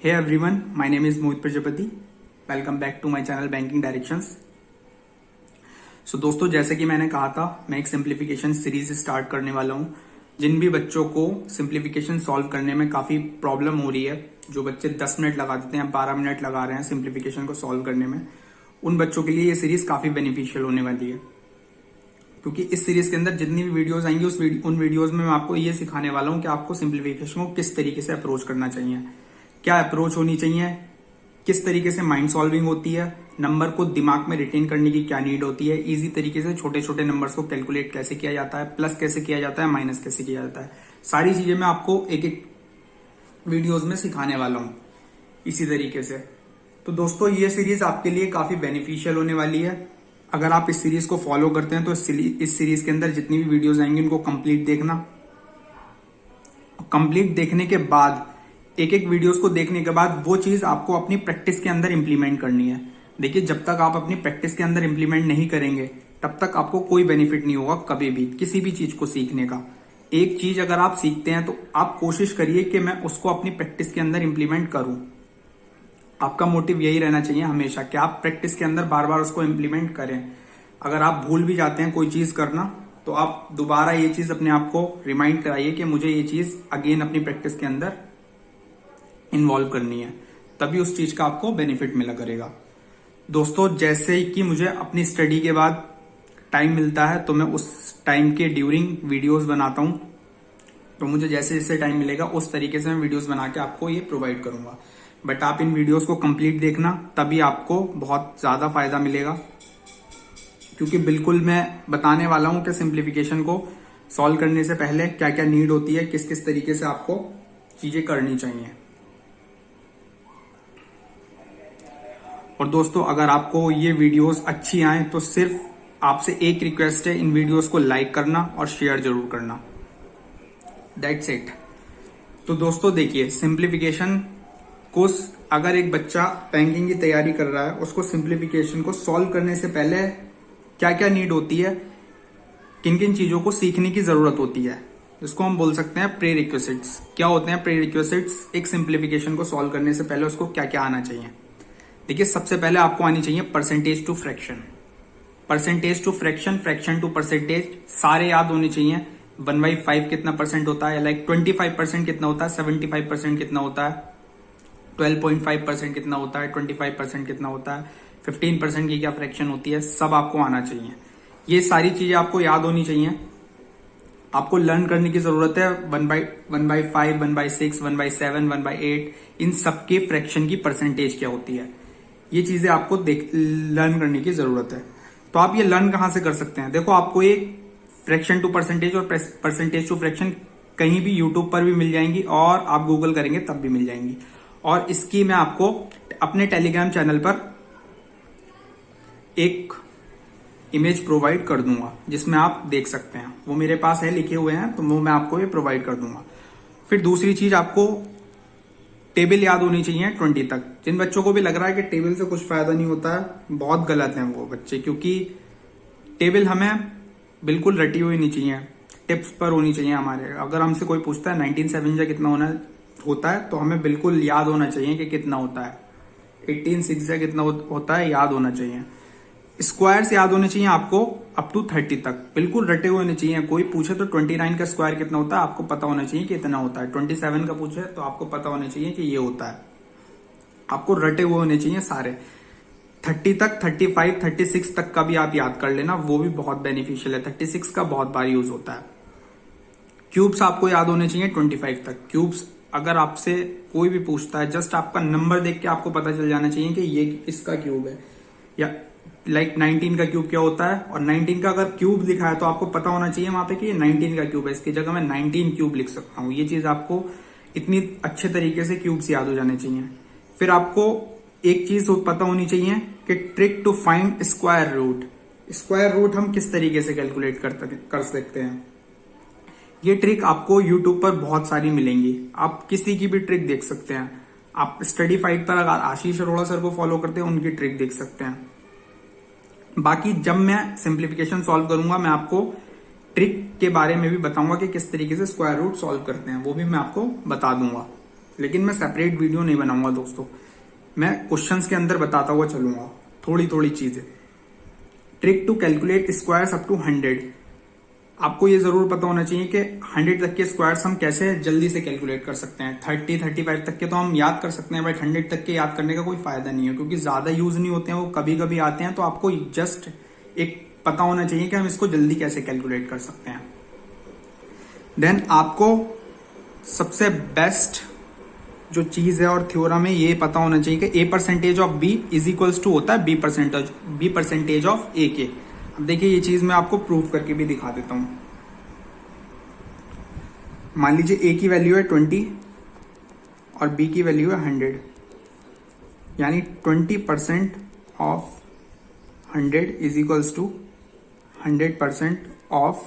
Hey everyone, my name is Mohit Prajapati. Welcome back to my channel banking directions. So दोस्तों, जैसे कि मैंने कहा था, मैं एक सिंप्लीफिकेशन सीरीज स्टार्ट करने वाला हूं। जिन भी बच्चों को सिंप्लीफिकेशन सॉल्व करने में काफी प्रॉब्लम हो रही है, जो बच्चे 10 मिनट लगा देते हैं, 12 मिनट लगा रहे हैं सिंप्लीफिकेशन को सॉल्व करने में, उन बच्चों के लिए ये सीरीज काफी बेनिफिशियल होने वाली है। क्योंकि इस सीरीज के अंदर जितनी भी वीडियोस आएंगी उन वीडियोस में मैं आपको ये सिखाने वाला हूं कि आपको सिंप्लीफिकेशन को किस तरीके से अप्रोच करना चाहिए, क्या अप्रोच होनी चाहिए, किस तरीके से माइंड सॉल्विंग होती है, नंबर को दिमाग में रिटेन करने की क्या नीड होती है, इजी तरीके से छोटे छोटे नंबर्स को कैलकुलेट कैसे किया जाता है, प्लस कैसे किया जाता है, माइनस कैसे किया जाता है, सारी चीजें मैं आपको एक एक वीडियोस में सिखाने वाला हूं इसी तरीके से। तो दोस्तों, ये सीरीज आपके लिए काफी बेनिफिशियल होने वाली है। अगर आप इस सीरीज को फॉलो करते हैं तो इस सीरीज के अंदर जितनी भी वीडियोस आएंगी उनको कंप्लीट देखना। कंप्लीट देखने के बाद, एक एक वीडियोस को देखने के बाद, वो चीज आपको अपनी प्रैक्टिस के अंदर इंप्लीमेंट करनी है। देखिए, जब तक आप अपनी प्रैक्टिस के अंदर इंप्लीमेंट नहीं करेंगे तब तक आपको कोई बेनिफिट नहीं होगा कभी भी किसी भी चीज को सीखने का। एक चीज अगर आप सीखते हैं तो आप कोशिश करिए कि मैं उसको अपनी प्रैक्टिस के अंदर इंप्लीमेंट करूं। आपका मोटिव यही रहना चाहिए हमेशा कि आप प्रैक्टिस के अंदर बार बार उसको इंप्लीमेंट करें। अगर आप भूल भी जाते हैं कोई चीज करना, तो आप दोबारा ये चीज अपने आप को रिमाइंड कराइए कि मुझे ये चीज अगेन अपनी प्रैक्टिस के अंदर इन्वॉल्व करनी है, तभी उस चीज का आपको बेनिफिट मिला करेगा। दोस्तों, जैसे कि मुझे अपनी स्टडी के बाद टाइम मिलता है तो मैं उस टाइम के ड्यूरिंग वीडियोस बनाता हूं। तो मुझे जैसे जैसे टाइम मिलेगा उस तरीके से मैं वीडियोस बना के आपको ये प्रोवाइड करूंगा। बट आप इन वीडियोस को कंप्लीट देखना, तभी आपको बहुत ज्यादा फायदा मिलेगा। क्योंकि बिल्कुल मैं बताने वाला हूं कि सिंप्लीफिकेशन को सॉल्व करने से पहले क्या क्या नीड होती है, किस किस तरीके से आपको चीजें करनी चाहिए। और दोस्तों, अगर आपको ये वीडियोस अच्छी आए तो सिर्फ आपसे एक रिक्वेस्ट है, इन वीडियोस को लाइक करना और शेयर जरूर करना। That's it. तो दोस्तों देखिए, सिंप्लीफिकेशन को अगर एक बच्चा बैंकिंग की तैयारी कर रहा है, उसको सिंप्लीफिकेशन को सॉल्व करने से पहले क्या क्या नीड होती है, किन किन चीजों को सीखने की जरूरत होती है, जिसको हम बोल सकते हैं प्री रिक्विजिट्स। क्या होते हैं प्री रिक्विजिट्स? एक सिंप्लीफिकेशन को सॉल्व करने से पहले उसको क्या क्या आना चाहिए। देखिए, सबसे पहले आपको आनी चाहिए percentage to fraction. Percentage to fraction, fraction to percentage सारे याद होने चाहिए। 1/5 कितना परसेंट होता है, लाइक 25% कितना होता है, 75% कितना होता है, 12.5% कितना होता है, 25% कितना होता है, 15% की क्या फ्रैक्शन होती है, सब आपको आना चाहिए। ये सारी चीजें आपको याद होनी चाहिए। आपको लर्न करने की जरूरत है 1/5, 1/6, 1/7, 1/8, इन सबके फ्रैक्शन की परसेंटेज क्या होती है, ये चीजें आपको लर्न करने की जरूरत है। तो आप ये लर्न कहां से कर सकते हैं? देखो, आपको एक फ्रैक्शन टू परसेंटेज और परसेंटेज टू फ्रैक्शन कहीं भी यूट्यूब पर भी मिल जाएंगी, और आप गूगल करेंगे तब भी मिल जाएंगी। और इसकी मैं आपको अपने टेलीग्राम चैनल पर एक इमेज प्रोवाइड कर दूंगा, जिसमें आप देख सकते हैं। वो मेरे पास है, लिखे हुए हैं, तो वो मैं आपको ये प्रोवाइड कर दूंगा। फिर दूसरी चीज, आपको टेबल याद होनी चाहिए 20 तक। जिन बच्चों को भी लग रहा है कि टेबल से कुछ फायदा नहीं होता है, बहुत गलत है वो बच्चे। क्योंकि टेबल हमें बिल्कुल रटी हुई नहीं चाहिए, टिप्स पर होनी चाहिए हमारे। अगर हमसे कोई पूछता है 19/7 कितना होता है, तो हमें बिल्कुल याद होना चाहिए कि कितना होता है। 18/6 कितना होता है, याद होना चाहिए। स्क्वायर्स याद होने चाहिए आपको अप टू 30 तक, बिल्कुल रटे हुए होने चाहिए। कोई पूछे तो 29 का स्क्वायर कितना होता है, आपको पता होना चाहिए कि इतना होता है। 27 का पूछे तो आपको पता होना चाहिए कि ये होता है। आपको रटे हुए होने चाहिए सारे। 30 तक, 35, 36 तक का भी आप याद कर लेना, वो भी बहुत बेनिफिशियल है। 36 का बहुत बार यूज होता है। क्यूब्स आपको याद होने चाहिए 25 तक। क्यूब्स अगर आपसे कोई भी पूछता है, जस्ट आपका नंबर देख के आपको पता चल जाना चाहिए कि ये इसका क्यूब है। या लाइक 19 का क्यूब क्या होता है, और 19 का अगर क्यूब लिखा है तो आपको पता होना चाहिए वहां पे कि ये 19 का क्यूब है, इसकी जगह मैं 19 क्यूब लिख सकता हूँ। ये चीज आपको इतनी अच्छे तरीके से क्यूब्स याद हो जाने चाहिए। फिर आपको एक चीज पता होनी चाहिए कि trick to find square root. Square root हम किस तरीके से कैलकुलेट कर सकते हैं। ये ट्रिक आपको यूट्यूब पर बहुत सारी मिलेंगी, आप किसी की भी ट्रिक देख सकते हैं। आप स्टडी फाइट पर अगर आशीष अरोड़ा सर को फॉलो करते हैं, उनकी ट्रिक देख सकते हैं। बाकी जब मैं सिंप्लीफिकेशन सॉल्व करूंगा, मैं आपको ट्रिक के बारे में भी बताऊंगा कि किस तरीके से स्क्वायर रूट सॉल्व करते हैं, वो भी मैं आपको बता दूंगा। लेकिन मैं सेपरेट वीडियो नहीं बनाऊंगा दोस्तों, मैं क्वेश्चंस के अंदर बताता हुआ चलूंगा थोड़ी थोड़ी चीजें। Trick to calculate squares up to 100। आपको ये जरूर पता होना चाहिए कि 100 तक के स्क्वायर्स हम कैसे जल्दी से कैलकुलेट कर सकते हैं। 30-35 तक के तो हम याद कर सकते हैं, बट 100 तक के याद करने का कोई फायदा नहीं है, क्योंकि ज्यादा यूज नहीं होते हैं, वो कभी कभी आते हैं। तो आपको जस्ट एक पता होना चाहिए कि हम इसको जल्दी कैसे कैलकुलेट कर सकते हैं। देन आपको सबसे बेस्ट जो चीज है और थ्योरम है ये पता होना चाहिए कि A% of B is equals to होता है B% ऑफ A के। अब देखिए ये चीज मैं आपको प्रूव करके भी दिखा देता हूं। मान लीजिए A की वैल्यू है 20 और B की वैल्यू है 100, यानी 20% of 100 is equals to 100% of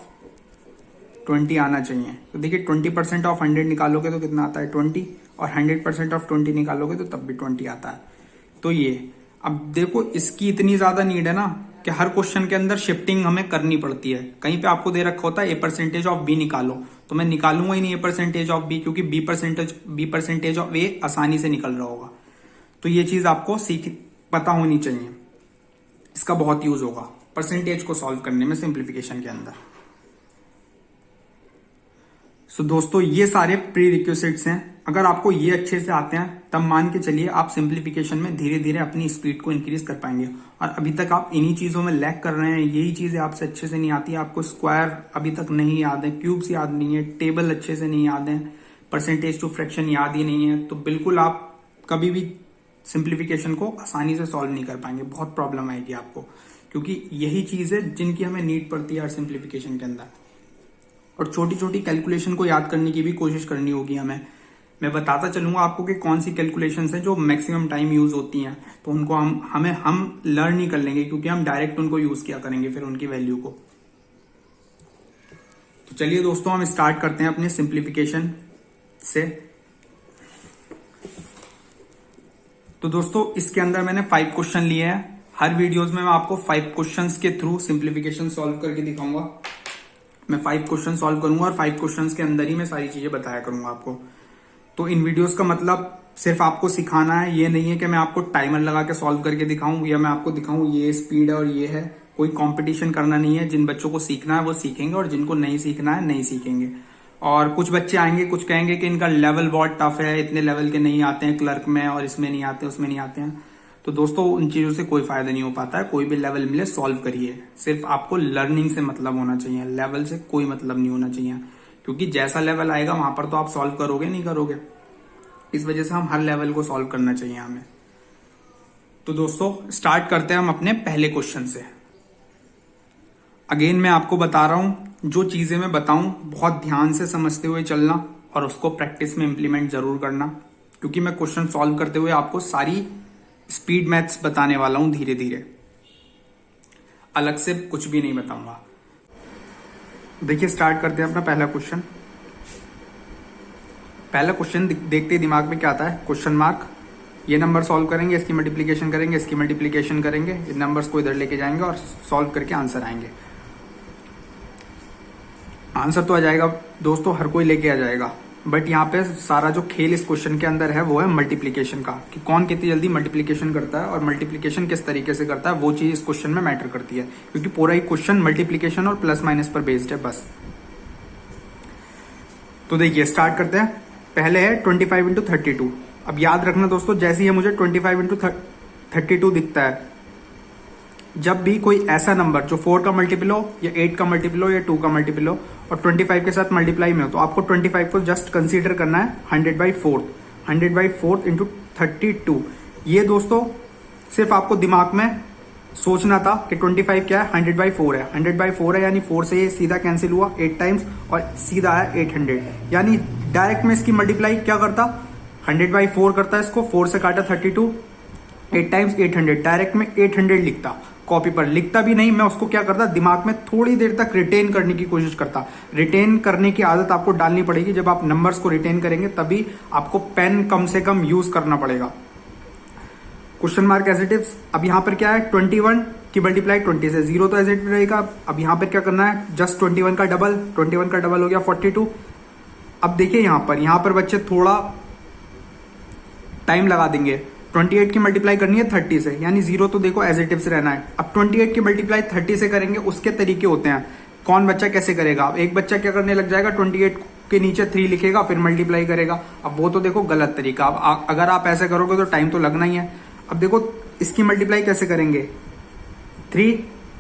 20 आना चाहिए। तो देखिए 20% ऑफ 100 निकालोगे तो कितना आता है 20, और 100% ऑफ 20 निकालोगे तो तब भी 20 आता है। तो ये अब देखो इसकी इतनी ज्यादा नीड है ना कि हर क्वेश्चन के अंदर शिफ्टिंग हमें करनी पड़ती है। कहीं पे आपको दे रखा होता है A% ऑफ B निकालो, तो मैं निकालूंगा ही नहीं A% ऑफ B, क्योंकि B% ऑफ A आसानी से निकल रहा होगा। तो ये चीज आपको पता होनी चाहिए, इसका बहुत यूज होगा परसेंटेज को सॉल्व करने में सिंप्लीफिकेशन के अंदर। सो दोस्तों ये सारे प्री रिक्विजिट्स हैं। अगर आपको ये अच्छे से आते हैं तब मान के चलिए आप सिंप्लीफिकेशन में धीरे धीरे अपनी स्पीड को इंक्रीज कर पाएंगे। और अभी तक आप इन्हीं चीजों में लैग कर रहे हैं, यही चीजें आपसे अच्छे से नहीं आती है, आपको स्क्वायर अभी तक नहीं याद है, क्यूब्स याद नहीं है, टेबल अच्छे से नहीं याद है, परसेंटेज टू फ्रैक्शन याद ही नहीं है, तो बिल्कुल आप कभी भी सिंप्लीफिकेशन को आसानी से सॉल्व नहीं कर पाएंगे, बहुत प्रॉब्लम आएगी आपको, क्योंकि यही चीज है जिनकी हमें नीड पड़ती है हर सिंप्लीफिकेशन के अंदर। और छोटी छोटी कैलकुलेशन को याद करने की भी कोशिश करनी होगी हमें। मैं बताता चलूंगा आपको कि कौन सी कैलकुलेशंस हैं जो मैक्सिमम टाइम यूज होती हैं, तो उनको हम लर्न ही कर लेंगे, क्योंकि हम डायरेक्ट उनको यूज किया करेंगे फिर उनकी वैल्यू को। तो चलिए दोस्तों हम स्टार्ट करते हैं अपने सिंप्लीफिकेशन से। तो दोस्तों इसके अंदर मैंने 5 क्वेश्चन लिए हैं। हर वीडियोस में मैं आपको 5 क्वेश्चंस के थ्रू सिंप्लीफिकेशन सॉल्व करके दिखाऊंगा। मैं 5 क्वेश्चन सॉल्व करूंगा और 5 क्वेश्चंस के अंदर ही मैं सारी चीजें बताया करूंगा आपको। तो इन वीडियोस का मतलब सिर्फ आपको सिखाना है, ये नहीं है कि मैं आपको टाइमर लगा के सॉल्व करके दिखाऊं या मैं आपको दिखाऊं ये स्पीड है और ये है। कोई कंपटीशन करना नहीं है। जिन बच्चों को सीखना है वो सीखेंगे और जिनको नहीं सीखना है नहीं सीखेंगे। और कुछ बच्चे आएंगे, कुछ कहेंगे कि इनका लेवल बहुत टफ है, इतने लेवल के नहीं आते हैं क्लर्क में, और इसमें नहीं आते उसमें नहीं आते हैं। तो दोस्तों उन चीजों से कोई फायदा नहीं हो पाता है। कोई भी लेवल मिले सॉल्व करिए, सिर्फ आपको लर्निंग से मतलब होना चाहिए, लेवल से कोई मतलब नहीं होना चाहिए, क्योंकि जैसा लेवल आएगा वहां पर तो आप सॉल्व करोगे नहीं करोगे। इस वजह से हम हर लेवल को सॉल्व करना चाहिए हमें। तो दोस्तों स्टार्ट करते हैं हम अपने पहले क्वेश्चन से। अगेन मैं आपको बता रहा हूं, जो चीजें मैं बताऊं बहुत ध्यान से समझते हुए चलना और उसको प्रैक्टिस में इंप्लीमेंट जरूर करना, क्योंकि मैं क्वेश्चन सॉल्व करते हुए आपको सारी स्पीड मैथ्स बताने वाला हूं धीरे धीरे, अलग से कुछ भी नहीं बताऊंगा। देखिए स्टार्ट करते हैं अपना पहला क्वेश्चन। पहला क्वेश्चन देखते ही दिमाग में क्या आता है, क्वेश्चन मार्क। ये नंबर सॉल्व करेंगे, इसकी मल्टीप्लीकेशन करेंगे, इसकी मल्टीप्लीकेशन करेंगे, इन नंबर्स को इधर लेके जाएंगे और सॉल्व करके आंसर आएंगे। आंसर तो आ जाएगा दोस्तों, हर कोई लेके आ जाएगा, बट यहाँ पे सारा जो खेल इस क्वेश्चन के अंदर है वो है मल्टीप्लीकेशन का, कि कौन कितनी जल्दी मल्टीप्लीकेशन करता है और मल्टीप्लीकेशन किस तरीके से करता है, वो चीज इस क्वेश्चन में मैटर करती है, क्योंकि पूरा ही क्वेश्चन मल्टीप्लीकेशन और प्लस माइनस पर बेस्ड है बस। तो देखिए स्टार्ट करते हैं। पहले है 25 इंटू 32। अब याद रखना दोस्तों, जैसे ही मुझे 25 इंटू 32 दिखता है, जब भी कोई ऐसा नंबर जो 4 का मल्टीपल हो या 8 का मल्टीपल हो या 2 का मल्टीपल हो और 25 के साथ मल्टीप्लाई में हो, तो आपको 25 को जस्ट कंसीडर करना है 100/4। 100/4 इंटू 32। ये दोस्तों सिर्फ आपको दिमाग में सोचना था कि 25 क्या है, 100/4 है। 100/4 है यानी 4 से ये सीधा कैंसिल हुआ 8 टाइम्स और सीधा आया 800, यानी डायरेक्ट में इसकी मल्टीप्लाई क्या करता, 100/4 करता है इसको, 4 से काटा 32, 8 टाइम्स 800, डायरेक्ट में 800 लिखता, कॉपी पर लिखता भी नहीं, मैं उसको क्या करता, दिमाग में थोड़ी देर तक रिटेन करने की कोशिश करता। रिटेन करने की आदत आपको डालनी पड़ेगी। जब आप नंबर्स को रिटेन करेंगे तभी आपको पेन कम से कम यूज करना पड़ेगा। Question mark as it is. अब यहाँ पर क्या है, 21 की मल्टीप्लाई 20 से, 0 तो एज इट रहेगा। अब यहाँ पर क्या करना है, जस्ट 21 का डबल, 21 का डबल हो गया 42। अब देखिए यहाँ पर बच्चे थोड़ा टाइम लगा देंगे। 28 की मल्टीप्लाई करनी है 30 से, यानी 0 तो देखो एज इट इज रहना है। अब 28 की मल्टीप्लाई 30 से करेंगे, उसके तरीके होते हैं, कौन बच्चा कैसे करेगा। एक बच्चा क्या करने लग जाएगा, 28 के नीचे 3 लिखेगा फिर मल्टीप्लाई करेगा। अब वो तो देखो गलत तरीका। अब अगर आप ऐसे करोगे तो टाइम तो लगना ही है। अब देखो इसकी मल्टीप्लाई कैसे करेंगे,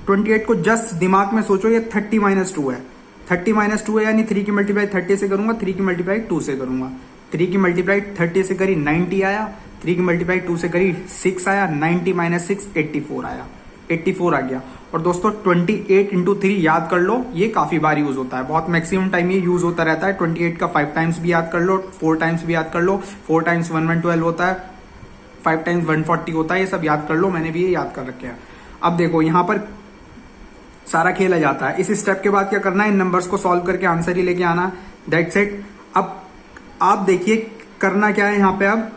28 को जस्ट दिमाग में सोचो, ये 30 - 2 है, 30 - 2 है, यानी 3 की मल्टीप्लाई 30 से करूंगा, 3 की मल्टीप्लाई 2 से करूंगा। 3 की मल्टीप्लाई 30 से करी 90 आया, 3 की मल्टीप्लाई 2 से करी 6 आया, 90 - 6 84 आया, 84 आ गया। और दोस्तों 28 × 3 याद कर लो, ये काफी बार यूज होता है, बहुत मैक्सिमम टाइम ये यूज होता रहता है। 28 का 5 टाइम्स भी याद कर लो, 4 टाइम्स भी याद कर लो, 4 टाइम्स 112 होता है, 5 टाइम्स 140 होता है, ये सब याद कर लो, मैंने भी ये याद कर रखे हैं। अब देखो यहां पर सारा खेला जाता है। इस स्टेप के बाद क्या करना है, इन नंबर्स को सॉल्व करके आंसर ही लेके आना, दैट्स इट। अब आप देखिए करना क्या है यहां पे, अब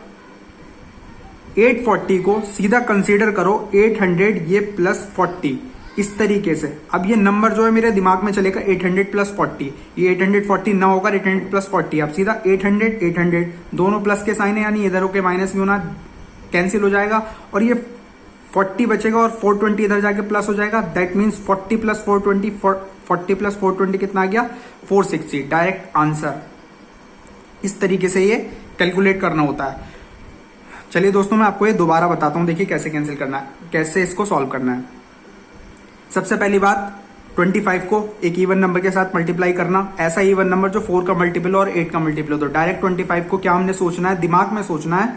840 को सीधा कंसीडर करो 800 ये प्लस 40, इस तरीके से। अब ये नंबर जो है मेरे दिमाग में चलेगा 800 + 40, ये 840 ना होगा, 800 + 40। अब सीधा 800 800 दोनों प्लस के साइन है, यानी इधर होके माइनस भी होना, कैंसिल हो जाएगा, और ये 40 बचेगा और 420 इधर जाके प्लस हो जाएगा। दैट मीन्स 40 + 420, 40 + 420 कितना आ गया, 460, डायरेक्ट आंसर। इस तरीके से ये कैलकुलेट करना होता है। चलिए दोस्तों मैं आपको ये दोबारा बताता हूं, देखिए कैसे कैंसिल करना है, कैसे इसको सॉल्व करना है। सबसे पहली बात, 25 को एक इवन नंबर के साथ मल्टीप्लाई करना, ऐसा इवन नंबर जो 4 का मल्टीपल और 8 का मल्टीपल हो। तो डायरेक्ट 25 को क्या हमने सोचना है, दिमाग में सोचना है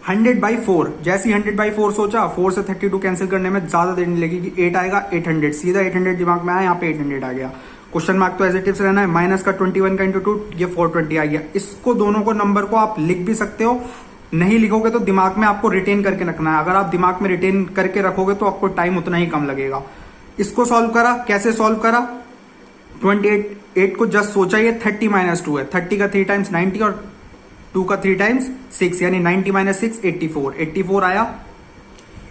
100/4। जैसे 100/4 सोचा, 4 से 32 कैंसिल करने में ज्यादा देर नहीं लगेगी, 8 आएगा, 800, सीधा 800 दिमाग में आया, यहाँ पे 800 आ गया। क्वेश्चन मार्क तो एज इट इज रहना है, माइनस का 21 का × 2, ये 420 आ गया। इसको दोनों को नंबर को आप लिख भी सकते हो, नहीं लिखोगे तो दिमाग में आपको रिटेन करके रखना है। अगर आप दिमाग में रिटेन करके रखोगे तो आपको टाइम उतना ही कम लगेगा। इसको सॉल्व करा, कैसे सॉल्व करा, 28 को जस्ट सोचा, ये 30 - 2 है, 30 का 3 टाइम्स 90 और 2 का 3 टाइम्स 6, यानी 90 - 6 84, 84 आया,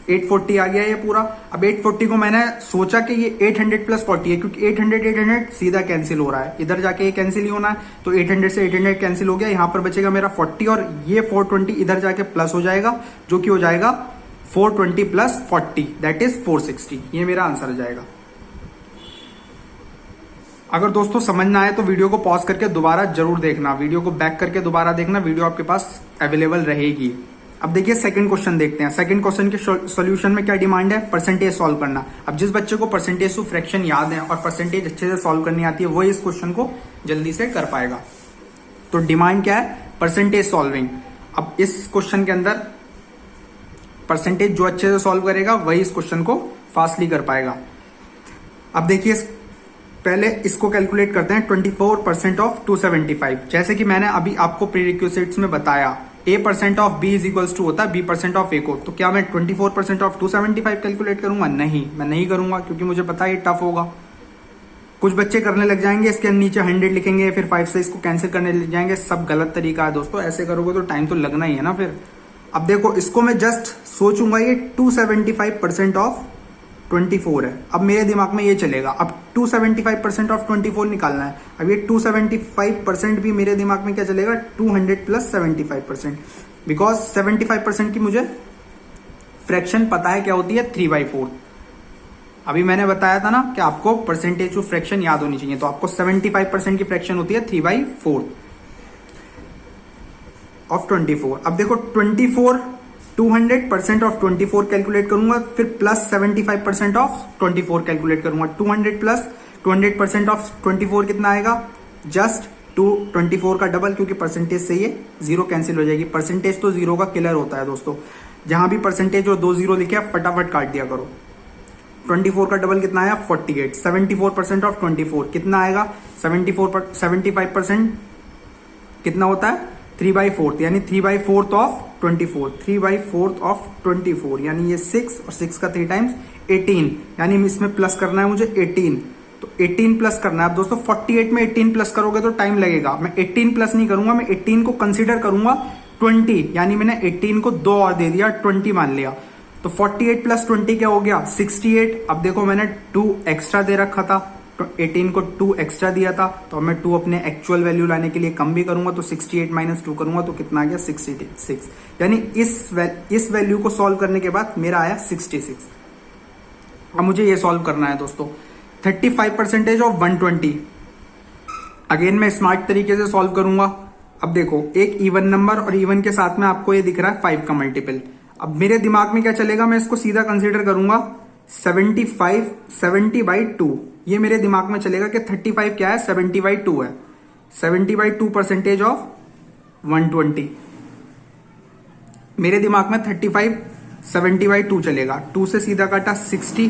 840 आ गया ये पूरा। अब 840 को मैंने सोचा कि ये 800 + 40 है, क्योंकि 800 सीधा कैंसिल हो रहा है, इधर जाके ये कैंसिल ही होना है, तो 800 से 800 कैंसिल हो गया, यहां पर बचेगा मेरा 40 और ये 420 इधर जाके प्लस हो जाएगा, जो कि हो जाएगा 420 + 40 दैट इज 460। ये मेरा आंसर हो जाएगा। अगर दोस्तों समझ ना आए तो वीडियो को पॉज करके दोबारा जरूर देखना, वीडियो को बैक करके दोबारा देखना, वीडियो आपके पास अवेलेबल रहेगी। अब देखिए सेकंड क्वेश्चन देखते हैं। सेकंड क्वेश्चन के सॉल्यूशन में क्या डिमांड है, परसेंटेज सॉल्व करना। अब जिस बच्चे को परसेंटेज टू फ्रैक्शन याद है और परसेंटेज अच्छे से सॉल्व करनी आती है, वो इस क्वेश्चन को जल्दी से कर पाएगा। तो डिमांड क्या है, परसेंटेज सॉल्विंग। अब इस क्वेश्चन के अंदर परसेंटेज जो अच्छे से सॉल्व करेगा वही इस क्वेश्चन को फास्टली कर पाएगा। अब देखिए पहले इसको कैलकुलेट करते हैं, 24% ऑफ 275। जैसे कि मैंने अभी आपको प्रीरिक्विजिट्स में बताया, A% ऑफ B = होता है B% ऑफ A को। तो क्या मैं 24% ऑफ 275 कैलकुलेट करूंगा, नहीं, मैं नहीं करूंगा, क्योंकि मुझे पता है ये टफ होगा। कुछ बच्चे करने लग जाएंगे, इसके नीचे 100 लिखेंगे, फिर 5 से इसको कैंसिल करने लग जाएंगे, सब गलत तरीका है दोस्तों। ऐसे करोगे तो टाइम तो लगना ही है ना फिर। अब देखो इसको मैं जस्ट सोचूंगा, ये 275% ऑफ 24 है। अब मेरे दिमाग में ये चलेगा, अब 275% ऑफ 24 निकालना है। अब ये 275% भी मेरे दिमाग में क्या चलेगा, 200 + 75%, बिकॉज 75% की मुझे फ्रैक्शन पता है क्या होती है, 3/4। अभी मैंने बताया था ना कि आपको परसेंटेज ऑफ फ्रैक्शन याद होनी चाहिए, तो आपको 75% की फ्रैक्शन होती है 3/4 ऑफ 24। अब देखो 200% ऑफ 24 कैलकुलेट करूंगा, फिर प्लस 75% ऑफ 24 कैलकुलेट करूंगा। 200 + 200% ऑफ 24 कितना आएगा, जस्ट 24 का डबल, क्योंकि परसेंटेज से ये 0 कैंसिल हो जाएगी। परसेंटेज तो 0 का किलर होता है दोस्तों, जहां भी परसेंटेज और 2 0 लिखे फटाफट काट दिया करो। 24 का डबल कितना आया, 48। 74% ऑफ 24 कितना आएगा, 75% कितना होता है, 3/4, यानी 3/4 ऑफ 24, 3/4 ऑफ 24, यानी ये 6 और 6 का 3 टाइम्स 18, यानी इसमें प्लस करना है मुझे 18, तो 18 प्लस करना है। अब दोस्तों 48 में 18 प्लस करोगे तो टाइम लगेगा, मैं 18 प्लस नहीं करूंगा, मैं 18 को कंसीडर करूंगा 20, यानी मैंने 18 को 2 और दे दिया, 20 मान लिया। तो 48 + 20 क्या हो गया, 68। अब देखो मैंने 2 एक्स्ट्रा दे रखा था, 18 को 2 एक्स्ट्रा दिया था, तो अब मैं 2 अपने एक्चुअल वैल्यू लाने के लिए कम भी करूंगा, तो 68 माइनस 2 करूंगा तो कितना आ गया 66। यानी इस वैल्यू को सॉल्व करने के बाद मेरा आया 66। अब मुझे ये सॉल्व करना है दोस्तों। 35% ऑफ 120, अगेन मैं स्मार्ट तरीके से सॉल्व करूंगा। अब देखो एक इवन नंबर और इवन के साथ में आपको ये दिख रहा है 5 का मल्टीपल। अब मेरे दिमाग में क्या चलेगा, मैं इसको सीधा कंसीडर करूंगा 70/2। ये मेरे दिमाग में चलेगा कि 35 क्या है, 70/2 है। 70/2% ऑफ 120, मेरे दिमाग में 35 70/2 चलेगा। 2 से सीधा काटा 60,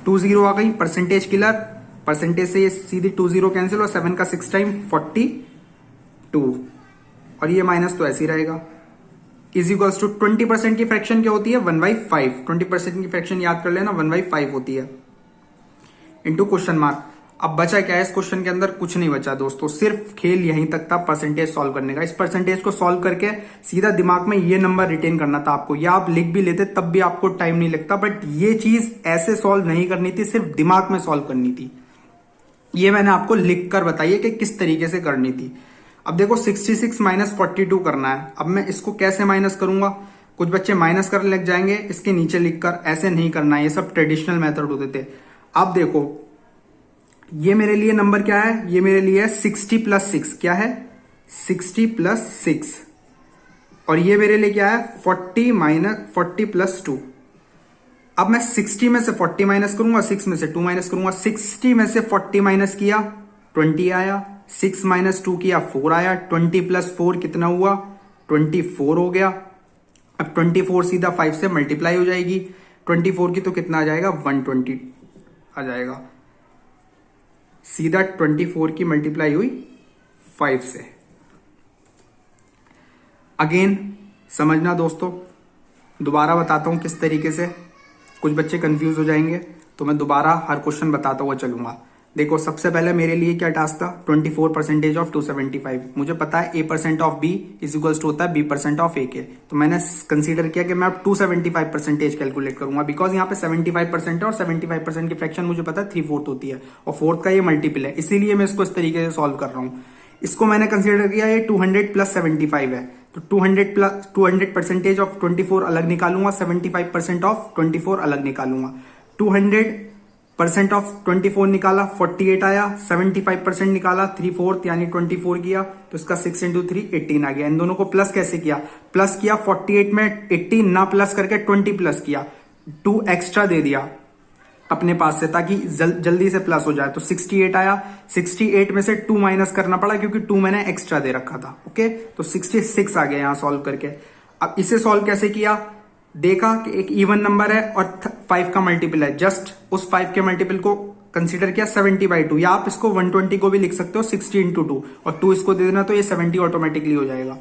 2 0 आ गई, परसेंटेज किलर, परसेंटेज से ये सीधी 2 0 कैंसिल और 7 का 6 टाइम 42, और ये माइनस तो ऐसे ही रहेगा। इज इक्वल्स टू 20% की फ्रैक्शन क्या होती है, 1/5। 20% की फ्रैक्शन याद कर लेना 1/5 होती है, इंटू क्वेश्चन मार्क। अब बचा क्या है इस क्वेश्चन के अंदर, कुछ नहीं बचा दोस्तों, सिर्फ खेल यहीं तक था परसेंटेज सॉल्व करने का। इस परसेंटेज को सॉल्व करके सीधा दिमाग में ये नंबर रिटेन करना था आपको, या आप लिख भी लेते तब भी आपको टाइम नहीं लगता, बट ये चीज ऐसे सॉल्व नहीं करनी थी, सिर्फ दिमाग में सॉल्व करनी थी। ये मैंने आपको लिख कर बताइए कि किस तरीके से करनी थी। अब देखो 66 माइनस 42 करना है। अब मैं इसको कैसे माइनस करूंगा, कुछ बच्चे माइनस करने लग जाएंगे इसके नीचे लिखकर, ऐसे नहीं करना है, ये सब ट्रेडिशनल मेथड होते थे। अब देखो ये मेरे लिए नंबर क्या है, ये मेरे लिए 60 + 6 क्या है, 60 + 6, और ये मेरे लिए क्या है 40 + 2। अब मैं 60 में से 40 माइनस करूंगा, 6 में से 2 माइनस करूंगा। 60 में से 40 माइनस किया 20 आया, 6 माइनस 2 किया 4 आया, 20 + 4 कितना हुआ 24 हो गया। अब 24 सीधा 5 से मल्टीप्लाई हो जाएगी, 24 की तो कितना आ जाएगा 120 आ जाएगा। सीधा 24 की मल्टीप्लाई हुई 5 से। अगेन समझना दोस्तों, दोबारा बताता हूं किस तरीके से, कुछ बच्चे कंफ्यूज हो जाएंगे तो मैं दोबारा हर क्वेश्चन बताता हुआ चलूंगा। देखो सबसे पहले मेरे लिए क्या टास्क था, 24% ऑफ 275। मुझे पता है A% of B is equals to होता है B% ऑफ A के, तो मैंने कंसीडर किया कि मैं अब 275% कैलकुलेट करूंगा, बिकॉज यहाँ पे 75% है और 75% की फ्रैक्शन मुझे पता है 3/4 होती है, और 4th का ये मल्टीपल है, इसीलिए मैं इसको इस तरीके से सॉल्व कर रहा हूँ। इसको मैंने कंसीडर किया ये 200 + 75 है, तो 200% ऑफ 24 अलग निकालूंगा, 75% ऑफ 24 अलग निकालूंगा। 200% ऑफ 24 निकाला 48 आया, 75% निकाला 3/4 यानी 24 किया, तो इसका 6 × 3 18 आ गया। इन दोनों को प्लस कैसे किया, प्लस किया 48 में 18 ना प्लस करके 20 प्लस किया, 2 एक्स्ट्रा दे दिया अपने पास से ताकि जल्दी से प्लस हो जाए, तो 68 आया। 68 में से 2 माइनस करना पड़ा क्योंकि 2 मैंने एक्स्ट्रा दे रखा था, ओके, तो 66 आ गया यहां सॉल्व करके। अब इसे सॉल्व कैसे किया, देखा कि एक इवन नंबर है और 5 का मल्टीपल है, जस्ट उस 5 के मल्टीपल को कंसीडर किया 70/2, या आप इसको 120 को भी लिख सकते हो 60 × 2, और 2 इसको दे देना तो ये 70 ऑटोमेटिकली हो जाएगा।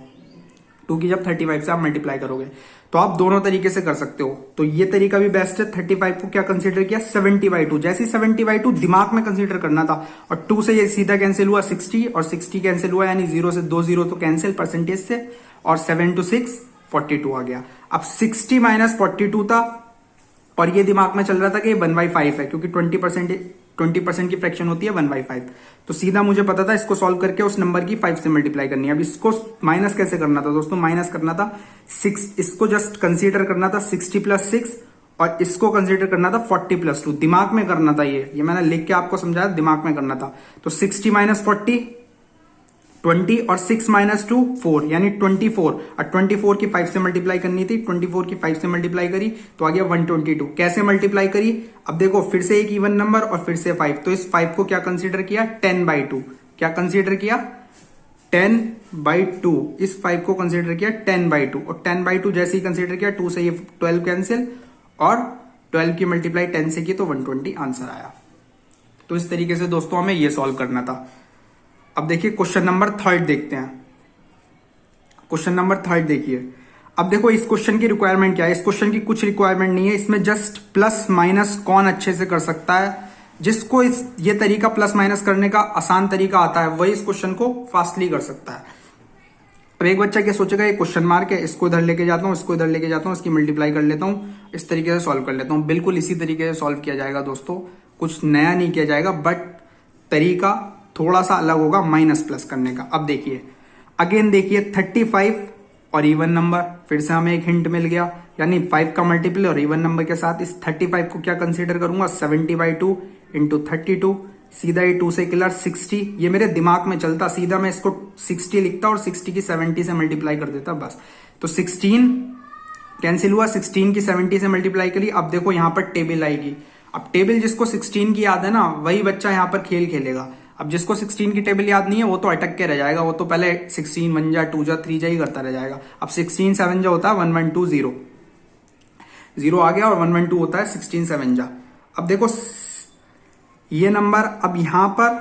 2 की जब 35 से आप मल्टीप्लाई करोगे तो आप दोनों तरीके से कर सकते हो, तो ये तरीका भी बेस्ट है। 35 को क्या कंसीडर किया 70/2, जैसे 70/2 दिमाग में कंसीडर करना था, और 2 से ये सीधा कैंसिल हुआ 60, और 60 कैंसिल हुआ यानी 0 से 2 0 तो कैंसिल परसेंटेज से, और 7 × 6 42 आ गया। अब 60 - 42 था, और ये दिमाग में चल रहा था कि ये 1/5 है, क्योंकि 20% की फ्रैक्शन होती है 1/5, तो सीधा मुझे पता था इसको सॉल्व करके उस नंबर की 5 से मल्टीप्लाई करनी है। अब इसको माइनस कैसे करना था दोस्तों, माइनस करना था 6, इसको जस्ट कंसीडर करना था 60 + 6, और इसको कंसीडर करना था 40 + 2, दिमाग में करना था। ये मैंने लिख के आपको समझाया, दिमाग में करना था। तो 60 - 40 20, और 6 - 2 4 यानी 24, और 24 की 5 से मल्टीप्लाई करनी थी, 24 की 5 से मल्टीप्लाई करी तो आ गया 122। कैसे मल्टीप्लाई करी, अब देखो फिर से एक इवन नंबर और फिर से 5, तो इस 5 को क्या कंसीडर किया 10/2, क्या कंसीडर किया 10/2, इस 5 को कंसीडर किया 10/2, और 10/2 जैसे ही कंसीडर किया 2 से ये 12 कैंसिल, और 12 की मल्टीप्लाई 10 से की तो 120 आंसर आया। तो इस तरीके से दोस्तों हमें ये सॉल्व करना था। अब देखिए क्वेश्चन नंबर 3 देखते हैं। क्वेश्चन नंबर 3 देखिए। अब देखो इस क्वेश्चन की रिक्वायरमेंट क्या है, इस क्वेश्चन की कुछ रिक्वायरमेंट नहीं है, इसमें जस्ट प्लस माइनस कौन अच्छे से कर सकता है, जिसको ये तरीका प्लस माइनस करने का आसान तरीका आता है वही इस क्वेश्चन को फास्टली कर सकता है। अब एक बच्चा क्या सोचेगा, ये क्वेश्चन मार्क है, इसको इधर लेके जाता हूं, इसको इधर लेके जाता हूं, इसकी मल्टीप्लाई कर लेता हूं, इस तरीके से सॉल्व कर लेता हूं। बिल्कुल इसी तरीके से सॉल्व किया जाएगा दोस्तों, कुछ नया नहीं किया जाएगा, बट तरीका थोड़ा सा अलग होगा माइनस प्लस करने का। अब देखिए अगेन देखिए 35 और इवन नंबर, फिर से हमें एक हिंट मिल गया, यानी 5 का मल्टीपल और इवन नंबर के साथ इस 35 को क्या कंसीडर करूंगा 70/2 इंटू 32, सीधा ये 2 से किलर 60, ये मेरे दिमाग में चलता, सीधा मैं इसको 60 लिखता और 60 की 70 से मल्टीप्लाई कर देता बस। तो 16 कैंसिल हुआ, 16 की 70 से मल्टीप्लाई करी। अब देखो यहाँ पर टेबल आएगी। अब टेबल जिसको 16 की याद है ना वही बच्चा यहाँ पर खेल खेलेगा। अब जिसको 16 की टेबल याद नहीं है वो तो अटक के रह जाएगा, वो तो पहले 16 1 जा 2 जा 3 जा ही करता रह जाएगा। अब 16 7 जा होता है 1 1 2 0, 0 आ गया और 1 1 2 होता है 16 7 जा। अब देखो ये नंबर अब यहां पर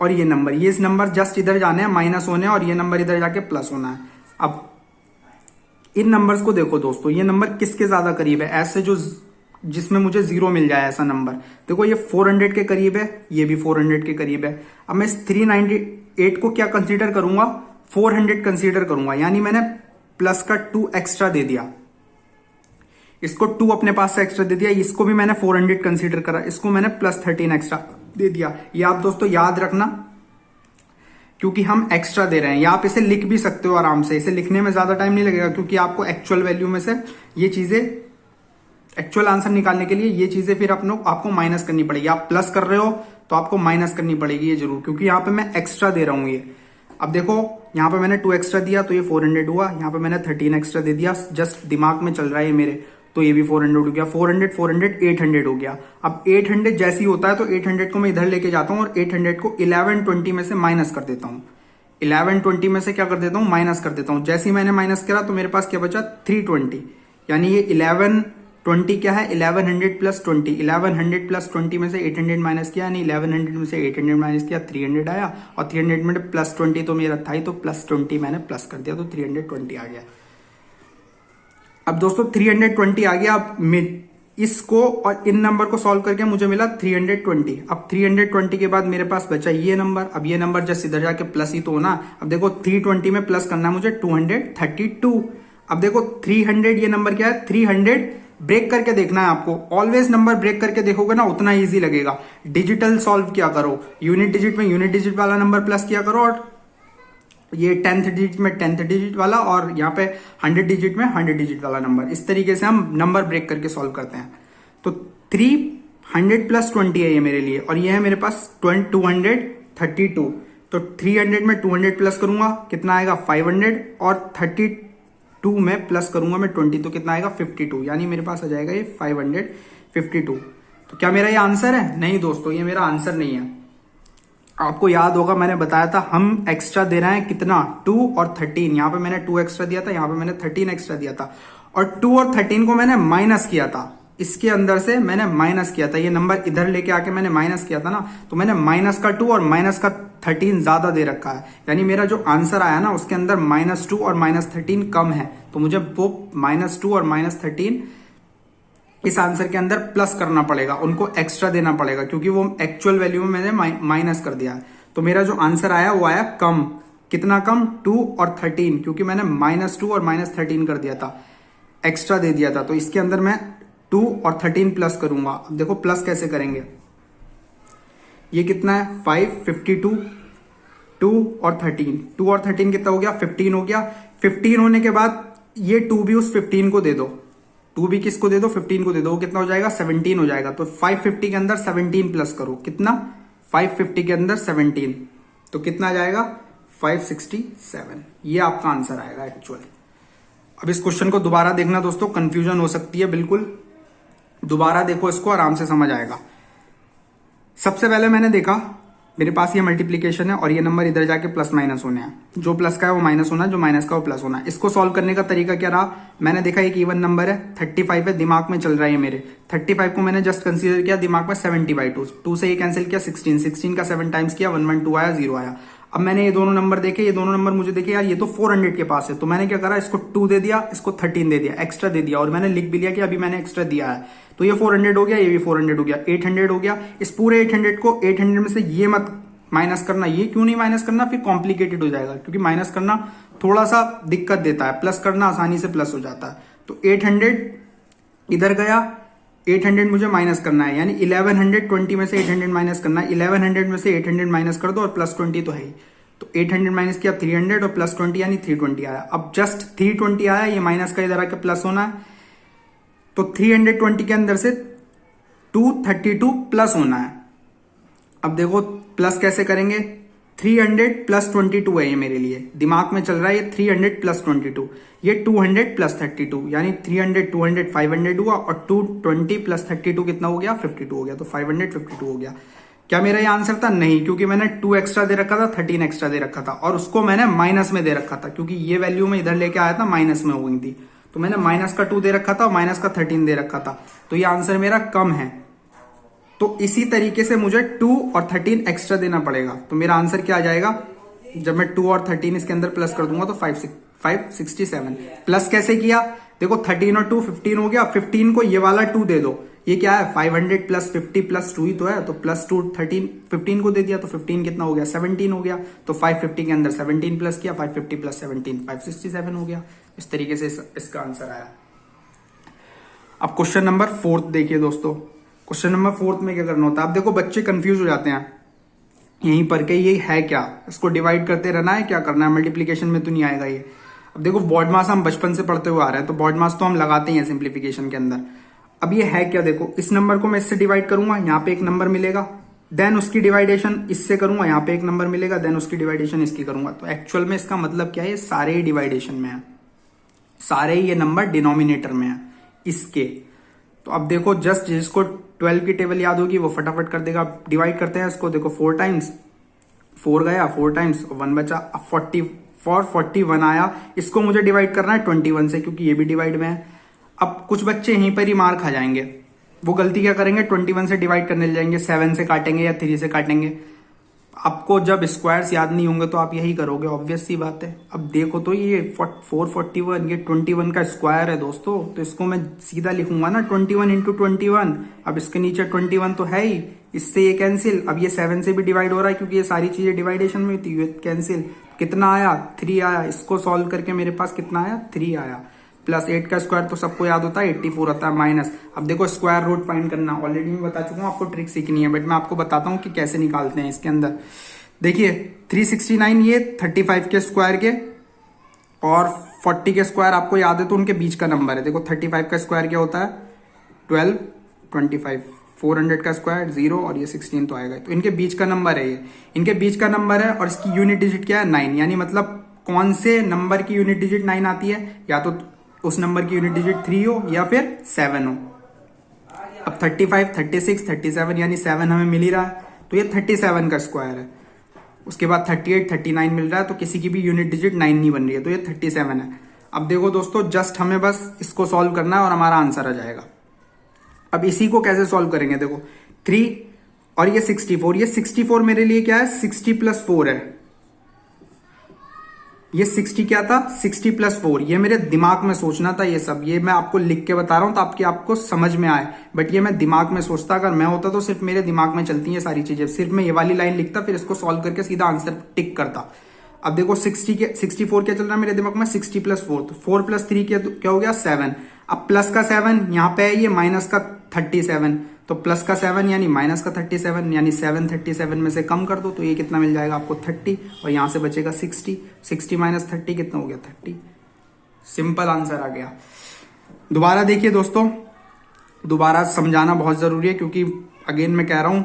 और ये नंबर, ये इस नंबर जस्ट इधर जाने हैं माइनस होने और ये नंबर इधर जाके प्लस होना है। अब इन नंबर्स को देखो दोस्तों, ये नंबर किसके ज्यादा करीब है, ऐसे जो जिसमें मुझे 0 मिल जाए ऐसा नंबर। देखो ये 400 के करीब है, ये भी 400 के करीब है। अब मैं इस 398 को क्या कंसीडर करूंगा 400 कंसीडर करूंगा, यानी मैंने प्लस का 2 एक्स्ट्रा दे दिया, इसको 2 अपने पास से एक्स्ट्रा दे दिया, इसको भी मैंने 400 कंसीडर करा, इसको मैंने प्लस 13 एक्स्ट्रा दे दिया। ये आप दोस्तों याद रखना क्योंकि हम एक्स्ट्रा दे रहे हैं। या आप इसे लिख भी सकते हो आराम से, इसे लिखने में ज्यादा टाइम नहीं लगेगा क्योंकि आपको एक्चुअल वैल्यू में से ये चीजें, एक्चुअल आंसर निकालने के लिए ये चीजें फिर आपको माइनस करनी पड़ेगी। आप प्लस कर रहे हो तो आपको माइनस करनी पड़ेगी ये जरूर, क्योंकि यहाँ पे मैं एक्स्ट्रा दे रहा हूं ये। अब देखो यहाँ पे मैंने 2 एक्स्ट्रा दिया तो ये 400 हुआ, यहाँ पे मैंने 13 एक्स्ट्रा दे दिया, जस्ट दिमाग में चल रहा है मेरे, तो ये भी 400 हो गया। 400 400 800 हो गया। अब 800 जैसी होता है तो 800 को मैं इधर लेके जाता हूँ और 800 को 1120 में से माइनस कर देता हूँ। 1120 में से क्या कर देता हूँ माइनस कर देता हूँ। जैसे ही मैंने माइनस करा तो मेरे पास क्या बचा 320, यानी ये 1120 क्या है 1100 प्लस 20, 1100 प्लस 20 में से 800 माइनस किया, यानी 1100 में से 800 माइनस किया 300 आया, और 300 में प्लस 20 तो मेरा था ही, तो प्लस 20 मैंने प्लस कर दिया तो 320 आ गया। अब दोस्तों 320 आ गया। अब इसको और इन नंबर को सॉल्व करके मुझे मिला 320। अब 320 के बाद मेरे पास बचा ये नंबर। अब ये नंबर जस्ट इधर जाके प्लस ही तो होना। अब देखो 320 में प्लस करना है मुझे 232। अब देखो 300 ये नंबर क्या है 300 ब्रेक करके देखना है आपको। ऑलवेज नंबर ब्रेक करके देखोगे ना उतना इजी लगेगा। डिजिटल सॉल्व किया करो, यूनिट डिजिट में यूनिट डिजिट वाला नंबर प्लस किया करो, और ये 10th डिजिट में 10th डिजिट वाला, और यहाँ पे 100 डिजिट में 100 डिजिट वाला नंबर। इस तरीके से हम नंबर ब्रेक करके सॉल्व करते हैं। तो 300 प्लस 20 है ये मेरे लिए, और ये है मेरे पास 232। तो 300 में 200 प्लस करूंगा कितना आएगा 500, और 32 में प्लस करूंगा मैं 20 तो कितना आएगा 52, यानी मेरे पास आ जाएगा ये 552। तो क्या मेरा ये आंसर है? नहीं दोस्तों, ये मेरा आंसर नहीं है। आपको याद होगा मैंने बताया था हम एक्स्ट्रा दे रहे हैं कितना 2 और 13। यहाँ पे मैंने 2 एक्स्ट्रा दिया था, यहाँ पे मैंने 13 एक्स्ट्रा दिया था, और 2 और 13 को मैंने माइनस किया था, इसके अंदर से मैंने माइनस किया था। ये नंबर इधर लेके आके मैंने माइनस किया था ना, तो मैंने माइनस का 2 और माइनस का 13 ज्यादा दे रखा है, यानी मेरा जो आंसर आया ना उसके अंदर -2 और -13 कम है, तो मुझे वो -2 और -13 इस आंसर के अंदर प्लस करना पड़ेगा, उनको एक्स्ट्रा देना पड़ेगा, क्योंकि वो एक्चुअल वैल्यू में मैंने माइनस कर दिया है। तो मेरा जो आंसर आया वो आया कम। कितना कम? 2 और 13, क्योंकि मैंने -2 और -13 कर दिया था, एक्स्ट्रा दे दिया था। तो इसके अंदर मैं 2 और 13 प्लस करूंगा। अब देखो प्लस कैसे करेंगे, ये कितना है 552, 2 और 13, 2 और 13 कितना हो गया 15 हो गया। 15 होने के बाद ये 2 भी उस 15 को दे दो, 2 भी किसको दे दो 15 को दे दो, वो कितना हो जाएगा 17 हो जाएगा। तो 550 के अंदर 17 प्लस करो, कितना 550 के अंदर 17, तो कितना आ जाएगा 567। ये आपका आंसर आएगा एक्चुअल। अब इस क्वेश्चन को दोबारा देखना दोस्तों, कंफ्यूजन हो सकती है, बिल्कुल दोबारा देखो इसको, आराम से समझ आएगा। सबसे पहले मैंने देखा मेरे पास ये मल्टीप्लीकेशन है और ये नंबर इधर जाके प्लस माइनस होने हैं, जो प्लस का है वो माइनस होना है, जो माइनस का वो प्लस होना है। इसको सॉल्व करने का तरीका क्या रहा, मैंने देखा एक इवन नंबर है 35 है, दिमाग में चल रहा है मेरे 35 को मैंने जस्ट कंसीडर किया दिमाग में 70/2, 2 से ये कैंसिल किया 16 का 7 टाइम्स किया 112 आया 0 आया। अब मैंने ये दोनों नंबर देखे, ये दोनों नंबर मुझे देखे यार ये तो 400 के पास है, तो मैंने क्या करा इसको 2 दे दिया, इसको 13 दे दिया, एक्स्ट्रा दे दिया, और मैंने लिख भी लिया कि अभी मैंने एक्स्ट्रा दिया है। तो ये 400 हो गया, ये भी 400 हो गया, 800 हो गया। इस पूरे 800 को 800 में से ये मत माइनस करना। ये क्यों नहीं माइनस करना, फिर कॉम्प्लिकेटेड हो जाएगा, क्योंकि माइनस करना थोड़ा सा दिक्कत देता है, प्लस करना आसानी से प्लस हो जाता है। तो 800 इधर गया, 800 मुझे माइनस करना है, यानी 1120 में से 800 माइनस करना है। 1100 में से 800 माइनस कर दो और प्लस 20 तो है ही, तो 800 माइनस किया 300 और प्लस 20 यानी 320 आया। अब जस्ट 320 आया, ये माइनस का इधर आके प्लस होना है, तो 320 के अंदर से 232 प्लस होना है। अब देखो प्लस कैसे करेंगे, 300 प्लस 22 है ये मेरे लिए, दिमाग में चल रहा है ये 300 प्लस 22, ये 200 प्लस 32, यानी 300 200 500 हुआ और 220 प्लस 32 कितना हो गया, 52 हो गया, तो 552 हो गया। क्या मेरा ये आंसर था? नहीं, क्योंकि मैंने 2 एक्स्ट्रा दे रखा था, 13 एक्स्ट्रा दे रखा था और उसको मैंने माइनस में दे रखा था, क्योंकि ये वैल्यू में इधर लेके आया था माइनस में हो गई थी, तो मैंने माइनस का 2 दे रखा था और माइनस का 13 दे रखा था, तो ये आंसर मेरा कम है। तो इसी तरीके से मुझे 2 और 13 एक्स्ट्रा देना पड़ेगा, तो मेरा आंसर क्या आ जाएगा, जब मैं 2 और 13 इसके अंदर प्लस कर दूंगा तो 567। प्लस कैसे किया, देखो 13 और 2 15 हो गया, 15 को ये वाला 2 दे दो, ये क्या है 500 प्लस 50 प्लस 2 ही तो है, तो प्लस 2 13 15 को दे दिया तो 15 कितना हो गया, 17 हो गया, तो 550 के अंदर 17 प्लस किया, 550 प्लस 17 567 हो गया। इस तरीके से इसका आंसर आया। अब क्वेश्चन नंबर 4 देखिए दोस्तों, क्वेश्चन नंबर 4 में क्या करना होता है। अब देखो बच्चे कंफ्यूज हो जाते हैं यहीं पर के, ये है क्या, इसको डिवाइड करते रहना है, क्या करना है, मल्टीप्लीकेशन में तो नहीं आएगा ये। अब देखो बॉड मास हम बचपन से पढ़ते हुए आ रहे हैं, तो बॉड मास तो हम लगाते हैं सिंप्लीफिकेशन के अंदर। अब ये है क्या, देखो इस नंबर को मैं इससे डिवाइड करूंगा, यहाँ पे एक नंबर मिलेगा, देन उसकी डिवाइडेशन इससे करूंगा, यहाँ पे एक नंबर मिलेगा, देन उसकी डिवाइडेशन इसकी करूंगा। तो एक्चुअल में इसका मतलब क्या है, ये सारे ही डिवाइडेशन में है, सारे ही ये नंबर डिनोमिनेटर में है इसके। तो अब देखो जस्ट जिसको 12 की टेबल याद होगी वो फटाफट कर देगा। डिवाइड करते हैं इसको, देखो 4 टाइम्स 4 गया, 4 टाइम्स 1 बचा, अब 41 आया। इसको मुझे डिवाइड करना है 21 से, क्योंकि ये भी डिवाइड में है। अब कुछ बच्चे यहीं पर ही मार खा जाएंगे, वो गलती क्या करेंगे, 21 से डिवाइड करने जाएंगे, 7 से काटेंगे या 3 से काटेंगे। आपको जब स्क्वायर्स याद नहीं होंगे तो आप यही करोगे, ऑब्वियस सी बात है। अब देखो तो ये 441, ये 21 का स्क्वायर है दोस्तों, तो इसको मैं सीधा लिखूंगा ना 21 इंटू 21। अब इसके नीचे 21 तो है ही, इससे ये कैंसिल। अब ये 7 से भी डिवाइड हो रहा है, क्योंकि ये सारी चीजें डिवाइडेशन में होती है, कैंसिल। कितना आया, 3 आया। इसको सॉल्व करके मेरे पास कितना आया, 3 आया। प्लस 8 का स्क्वायर तो सबको याद होता है 84 होता है, माइनस। अब देखो स्क्वायर रूट फाइंड करना, ऑलरेडी मैं बता चुका हूँ, आपको ट्रिक सीखनी है, बट मैं आपको बताता हूँ कि कैसे निकालते हैं इसके अंदर। देखिए 369 ये 35 के स्क्वायर के और 40 के स्क्वायर आपको याद है, तो उनके बीच का नंबर है। देखो 35 का स्क्वायर क्या होता है, 12 25, 400 का स्क्वायर 0 और ये 16 तो आएगा, तो इनके बीच का नंबर है, ये इनके बीच का नंबर है। और इसकी यूनिट डिजिट क्या है, 9, यानी मतलब कौन से नंबर की यूनिट डिजिट 9 आती है, या तो उस नंबर की यूनिट डिजिट 3 हो या फिर 7 हो। अब 35 36 37 यानी 7 हमें मिल ही रहा है, तो ये 37 का स्क्वायर है। उसके बाद 38 39 मिल रहा है, तो किसी की भी यूनिट डिजिट 9 नहीं बन रही है, तो ये 37 है। अब देखो दोस्तों जस्ट हमें बस इसको सॉल्व करना है और हमारा आंसर आ जाएगा। अब इसी को कैसे सॉल्व करेंगे, देखो 3 और ये 64, ये 64 मेरे लिए क्या है, 60 प्लस 4 है। ये 60 क्या था, 60 प्लस 4। ये मेरे दिमाग में सोचना था ये सब, ये मैं आपको लिख के बता रहा हूं ताकि आपको समझ में आए, बट ये मैं दिमाग में सोचता, अगर मैं होता तो सिर्फ मेरे दिमाग में चलती है सारी चीजें, सिर्फ मैं ये वाली लाइन लिखता, फिर इसको सॉल्व करके सीधा आंसर टिक करता। अब देखो 64 क्या चल रहा है मेरे दिमाग में, 60 प्लस 4, तो 4 प्लस 3 क्या हो गया, 7। अब प्लस का 7 यहाँ पे है, ये माइनस का 37, तो प्लस का 7 यानी माइनस का 37, यानी 7 37 में से कम कर दो, तो ये कितना मिल जाएगा आपको 30, और यहां से बचेगा 60 माइनस 30 कितना हो गया, 30। सिंपल आंसर आ गया। दोबारा देखिए दोस्तों, दोबारा समझाना बहुत जरूरी है, क्योंकि अगेन मैं कह रहा हूं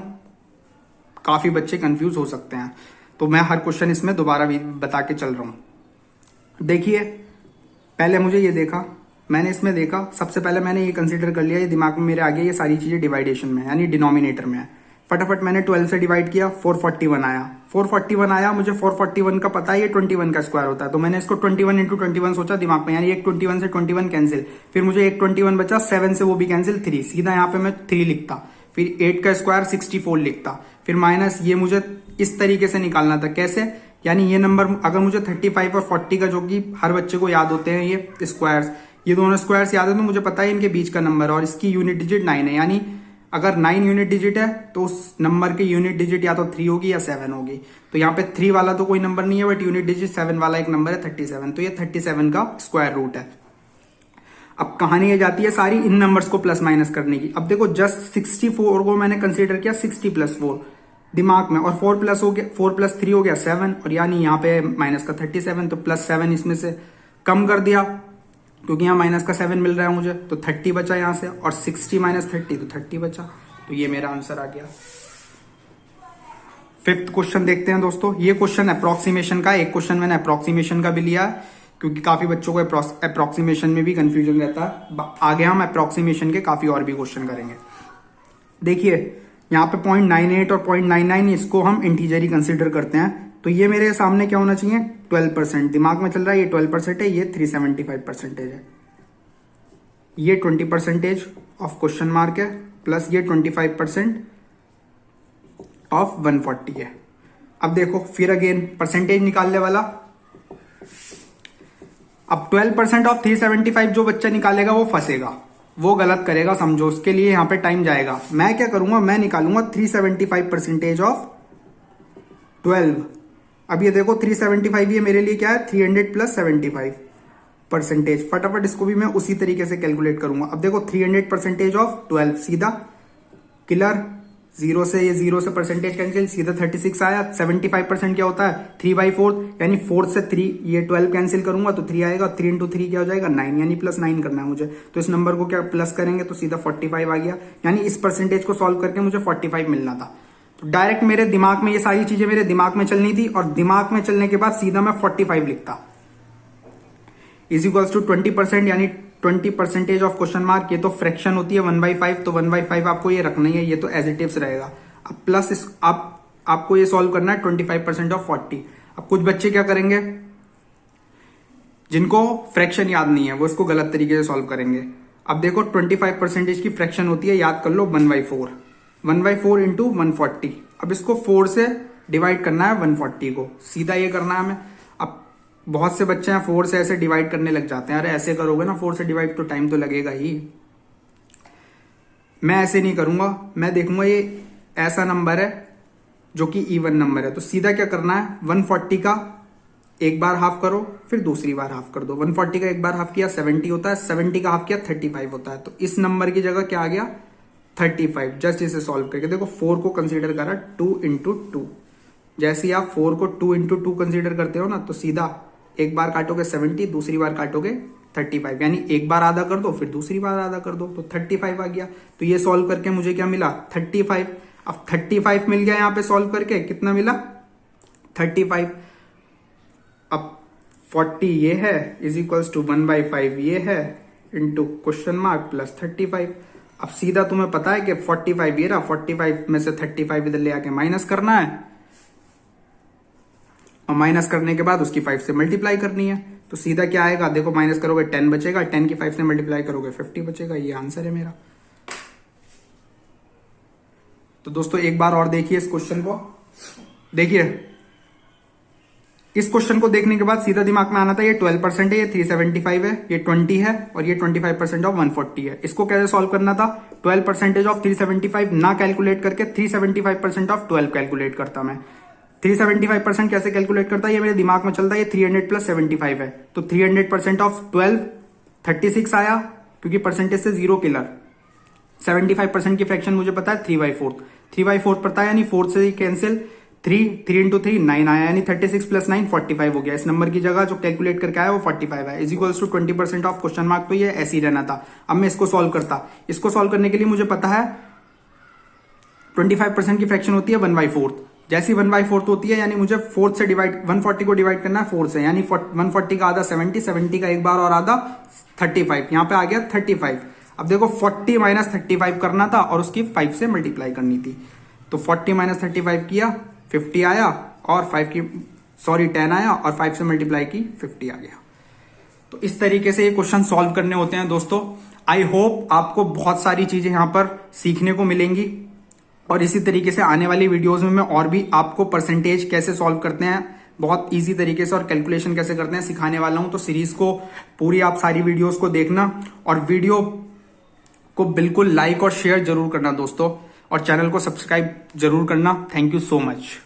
काफी बच्चे कंफ्यूज हो सकते हैं, तो मैं हर क्वेश्चन इसमें दोबारा भी बता के चल रहा हूं। देखिए पहले मुझे ये देखा, मैंने इसमें देखा, सबसे पहले मैंने ये कंसीडर कर लिया, ये दिमाग में मेरे आ गया, ये सारी चीजें डिवाइडेशन में यानी डिनोमिनेटर में है। फटाफट मैंने 12 से डिवाइड किया, 441 आया। 441 आया, मुझे 441 का पता है ये 21 का स्क्वायर होता है, तो मैंने इसको 21 इंटू 21 सोचा दिमाग में, यानी एक 21 से 21 कैंसिल, फिर मुझे एक 21 बचा, 7 से वो भी कैंसिल, 3 सीधा यहाँ पे मैं 3 लिखता, फिर 8 का स्क्वायर 64 लिखता, फिर माइनस ये मुझे इस तरीके से निकालना था। कैसे, यानी ये नंबर अगर मुझे 35 और 40 का, जो कि हर बच्चे को याद होते हैं ये स्क्वायर्स, ये दोनों स्क्वायर्स याद है, तो मुझे पता है इनके बीच का नंबर, और इसकी यूनिट डिजिट 9 है, यानी अगर 9 यूनिट डिजिट है तो उस नंबर की यूनिट डिजिट या तो 3 होगी या 7 होगी। तो यहाँ पे 3 वाला तो कोई नंबर नहीं है, बट यूनिट डिजिट 7 वाला एक नंबर है 37, तो ये 37 का स्क्वायर रूट है। अब कहानी ये जाती है सारी इन नंबर्स को प्लस माइनस करने की। अब देखो जस्ट 64 को मैंने कंसीडर किया 60 + 4 दिमाग में, और 4 + हो गया 4 + 3 हो गया 7, और यानी यहाँ पे माइनस का 37, तो +7 इसमें से कम कर दिया क्योंकि यहाँ माइनस का 7 मिल रहा है मुझे, तो 30 बचा यहाँ से, और 60 - 30 तो 30 बचा। तो ये मेरा आंसर आ गया। 5th क्वेश्चन देखते हैं दोस्तों। ये क्वेश्चन अप्रोक्सीमेशन का, एक क्वेश्चन मैंने अप्रोक्सीमेशन का भी लिया क्योंकि काफी बच्चों को अप्रोक्सीमेशन में भी कंफ्यूजन रहता है। आगे हम अप्रोक्सीमेशन के काफी और भी क्वेश्चन करेंगे। देखिए यहाँ पे 0.98 और 0.99, इसको हम इंटीजर ही कंसिडर करते हैं। तो ये मेरे सामने क्या होना चाहिए, 12%। दिमाग में चल रहा है ये 12% है, ये 375% है, ये 20% ऑफ क्वेश्चन मार्क है, प्लस ये 25% ऑफ 140 है। अब देखो फिर अगेन परसेंटेज निकालने वाला। अब 12% ऑफ 375 जो बच्चा निकालेगा वो फंसेगा, वो गलत करेगा, समझो। उसके लिए यहां पे टाइम जाएगा। मैं क्या करूंगा, मैं निकालूंगा 375% ऑफ 12। अब ये देखो 375, ये मेरे लिए क्या है 300 + 75%। फटाफट इसको भी मैं उसी तरीके से कैलकुलेट करूंगा। अब देखो 300% ऑफ 12 सीधा किलर, 0 से ये 0 से परसेंटेज कैंसिल, सीधा 36 आया। 75% क्या होता है 3/4, यानी 4 से 3 ये 12 कैंसिल करूंगा तो 3 आएगा। 3 × 3 क्या हो जाएगा 9, यानी +9 करना है मुझे। तो इस नंबर को क्या प्लस करेंगे तो सीधा 45 आ गया, यानी इस परसेंटेज को सॉल्व करके मुझे 45 मिलना था। तो डायरेक्ट मेरे दिमाग में ये सारी चीजें मेरे दिमाग में चलनी थी, और दिमाग में चलने के बाद सीधा मैं 45 लिखता इज इक्वल्स टू 20%, यानी 20% ऑफ क्वेश्चन मार्क। ये तो फ्रैक्शन होती है 1/5, तो 1/5 आपको ये रखना ही है, ये तो एज इट इज रहेगा। अब प्लस आपको ये सॉल्व करना है 25% ऑफ 40। अब कुछ बच्चे क्या करेंगे, जिनको फ्रैक्शन याद नहीं है वो इसको गलत तरीके से सॉल्व करेंगे। अब देखो 25% की फ्रैक्शन होती है, याद कर लो 1/4, 1/4 इंटू 140। अब इसको 4 से डिवाइड करना है 140 को, सीधा ये करना है हमें। अब बहुत से बच्चे हैं 4 से ऐसे डिवाइड करने लग जाते हैं। अरे ऐसे करोगे ना 4 से डिवाइड तो टाइम तो लगेगा ही। मैं ऐसे नहीं करूंगा, मैं देखूंगा ये ऐसा नंबर है जो कि इवन नंबर है, तो सीधा क्या करना है 140 का एक बार हाफ करो, फिर दूसरी बार हाफ कर दो। 140 का एक बार हाफ किया 70 होता है, 70 का हाफ किया 35 होता है। तो इस नंबर की जगह क्या आ गया 35। जस्ट इसे सॉल्व करके देखो 4 को कंसीडर करा 2 × 2। जैसे ही आप 4 को 2 × 2 कंसीडर करते हो ना, तो सीधा एक बार काटोगे 70, दूसरी बार काटोगे 35, यानी एक बार आधा कर दो फिर दूसरी बार आधा कर दो, तो 35 आ गया। तो ये सॉल्व करके मुझे क्या मिला 35। अब 35 मिल गया, यहां पे सॉल्व करके कितना मिला 35। अब 40 ये है इज इक्वल्स टू 1/5 ये है इंटू क्वेश्चन मार्क प्लस 35। अब सीधा तुम्हें पता है कि 45 ये रहा, 45 में से 35 इधर ले आके माइनस करना है, और माइनस करने के बाद उसकी 5 से मल्टीप्लाई करनी है। तो सीधा क्या आएगा देखो, माइनस करोगे 10 बचेगा, 10 की 5 से मल्टीप्लाई करोगे 50 बचेगा। ये आंसर है मेरा। तो दोस्तों एक बार और देखिए इस क्वेश्चन को। देखिए इस क्वेश्चन को देखने के बाद सीधा दिमाग में आना था ये 12% है, ये 375 है, ये 20 है, और ये 25% ऑफ 140 है। इसको कैसे सॉल्व करना था 12% ऑफ 375 ना कैलकुलेट करके 375% ऑफ 12 कैलकुलेट करता मैं। 375% कैसे कैलकुलेट करता है ये मेरे दिमाग में चलता है, ये 300 + 75 है, तो 300% ऑफ 12 36 आया, क्योंकि परसेंटेज से 0 किलर। 75% की फ्रैक्शन मुझे पता है 3/4, 3/4 पता है, यानी 4 से कैंसिल, 3 × 3 9 आया, यानी 36 + 9 45 हो गया। इस नंबर की जगह जो कैलकुलेट करके आया वो 45 है, is equals to 20% of question mark. तो ये ऐसे ही रहना था। अब मैं इसको सॉल्व करता, इसको सॉल्व करने के लिए मुझे पता है 25% की फ्रैक्शन होती है 1/4, जैसी 1/4 होती है, यानी मुझे 4 से डिवाइड 140 को डिवाइड करना है 4 से, यानी 140 का आधा 70, 70 का एक बार और आधा 35, यहां पे आ गया 35। अब देखो 40 - 35 करना था और उसकी 5 से मल्टीप्लाई करनी थी, तो 40 - 35 किया 50 आया, और 10 आया, और 5 से मल्टीप्लाई की 50 आ गया। तो इस तरीके से ये क्वेश्चन सॉल्व करने होते हैं दोस्तों। आई होप आपको बहुत सारी चीजें यहां पर सीखने को मिलेंगी, और इसी तरीके से आने वाली वीडियोस में मैं और भी आपको परसेंटेज कैसे सॉल्व करते हैं बहुत इजी तरीके से, और कैलकुलेशन कैसे करते हैं सिखाने वाला हूं। तो सीरीज को पूरी आप सारी वीडियोस को देखना, और वीडियो को बिल्कुल लाइक और शेयर जरूर करना दोस्तों, और चैनल को सब्सक्राइब जरूर करना। Thank you so much.